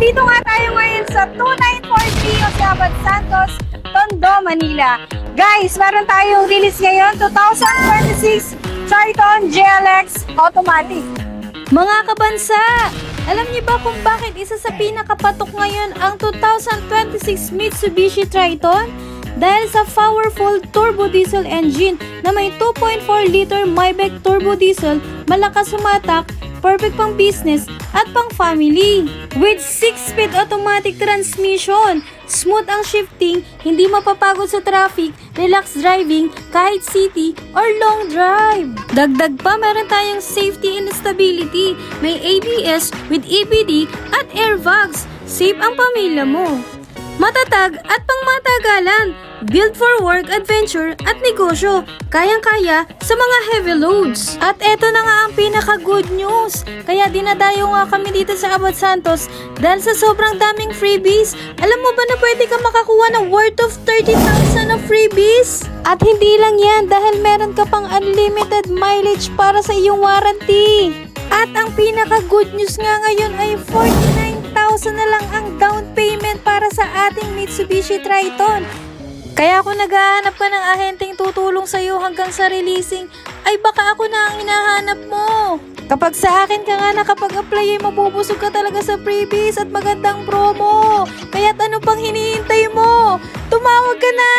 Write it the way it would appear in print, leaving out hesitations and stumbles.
Nandito nga tayo ngayon sa 2943 Osabat Santos, Tondo, Manila. Guys, meron tayong release ngayon, 2026 Triton GLX Automatic. Mga kabansa, alam niyo ba kung bakit isa sa pinakapatok ngayon ang 2026 Mitsubishi Triton? Dahil sa powerful turbo diesel engine na may 2.4 liter Maybach turbo diesel, malakas sumatak, perfect pang business at pang family. With 6-speed automatic transmission, smooth ang shifting, hindi mapapagod sa traffic, relax driving kahit city or long drive. Dagdag pa, meron tayong safety and stability. May ABS with EBD at airbags. Safe ang pamilya mo. Matatag at pangmatagalan, built for work, adventure at negosyo, kayang-kaya sa mga heavy loads. At eto na nga ang pinaka-good news, kaya dinadayo nga kami dito sa Abad Santos dahil sa sobrang daming freebies. Alam mo ba na pwede ka makakuha ng worth of 30,000 na freebies? At hindi lang yan, dahil meron ka pang unlimited mileage para sa iyong warranty. At ang pinaka-good news nga ngayon ay 49,000 na lang ang down payment para sa ating Mitsubishi Triton. Kaya kung naghahanap ka ng ahenteng tutulong sa iyo hanggang sa releasing, ay baka ako na ang hinahanap mo. Kapag sa akin ka nga nakapag-apply ay mabubusog ka talaga sa freebies at magandang promo. Kaya't ano pang hinihintay mo? Tumawag ka na!